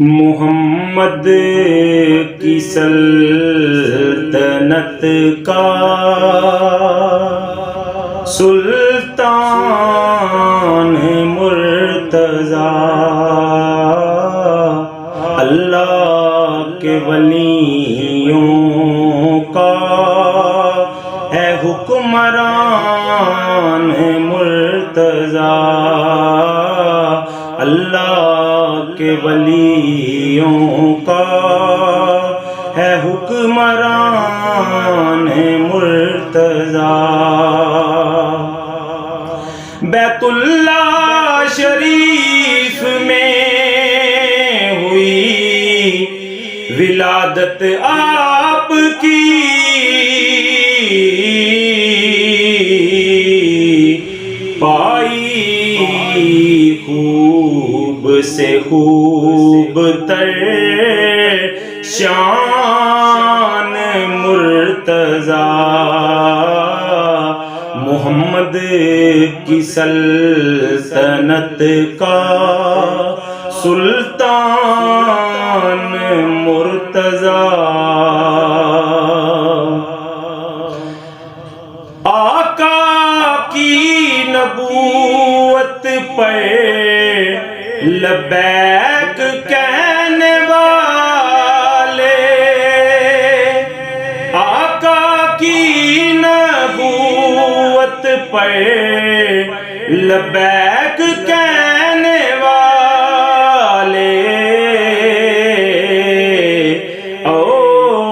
محمد کی سلطنت کا سلطان مرتضیٰ، اللہ کے ولیوں کا ہے حکمران مرتضیٰ، اللہ کے ولیوں کا ہے حکمران مرتضیٰ۔ بیت اللہ شریف میں ہوئی ولادت آپ کی، پائی خوب سے خوب تر شان مرتضیٰ، محمد کی سلطنت کا سلطان مرتضیٰ۔ آقا کی نبوت پر لبیک کہنے والے، آقا کی نبوت پر لبیک کہنے والے، او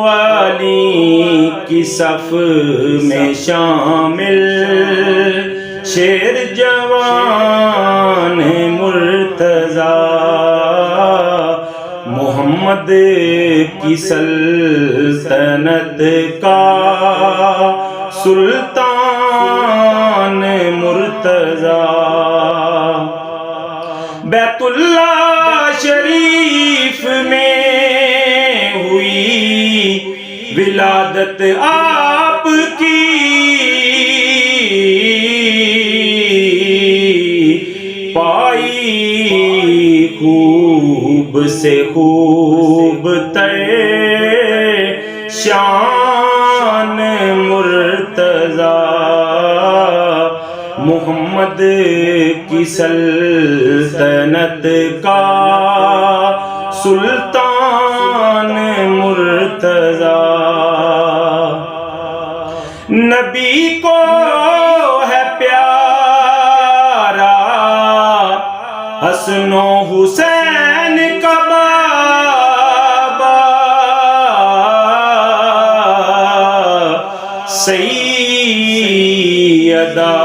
علی کی صف میں شامل شیر جوان مرتضیٰ، محمد کی سلطنت کا سلطان مرتضیٰ۔ بیت اللہ شریف میں ہوئی ولادت آپ کی، پائی خوب سے خوب تر شان مرتضیٰ، محمد کی سلطنت کا سلطان مرتضیٰ۔ نبی کو ہے پیارا حسن و حسین کا بابا، سیدہ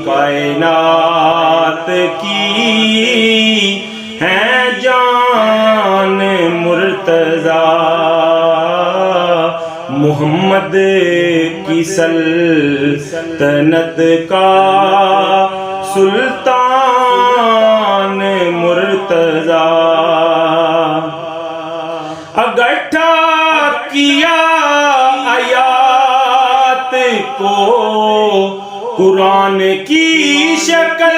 کائنات کی ہے جان مرتضیٰ، محمد کی سلطنت کا سلطان مرتضیٰ۔ اکٹھا کیا آیات کو قرآن کی شکل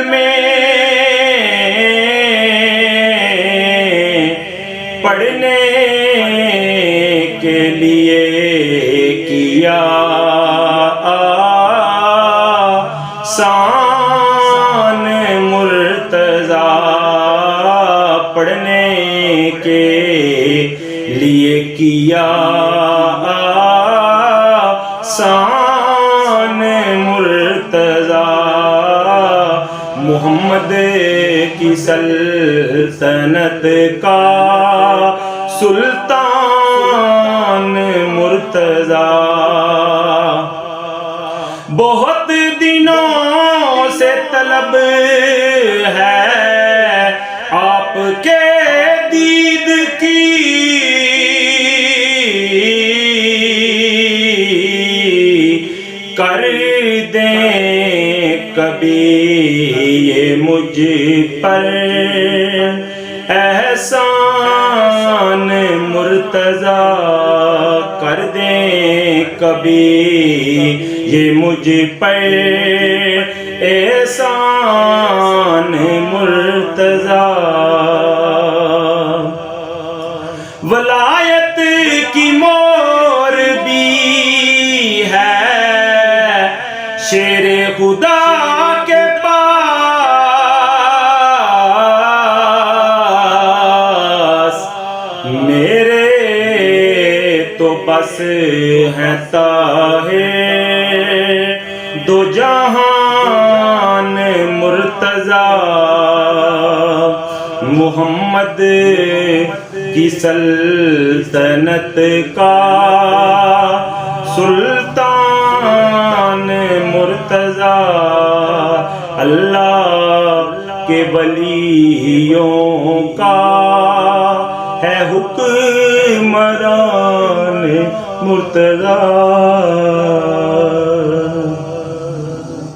میں، پڑھنے کے لیے کیا آسان مرتضیٰ، پڑھنے کے لیے کیا آسان مرتضیٰ، محمد کی سلطنت کا سلطان مرتضیٰ۔ بہت دنوں سے طلب ہے آپ کے دید کی، کر دیں کبھی یہ مجھ پر احسان مرتضیٰ، کر دیں کبھی یہ مجھ پر احسان مرتضیٰ۔ بس ہے طاہر دو جہان مرتضی محمد کی سلطنت کا سلطان مرتضی اللہ کے ولیوں کا ہے حکمران مرتضی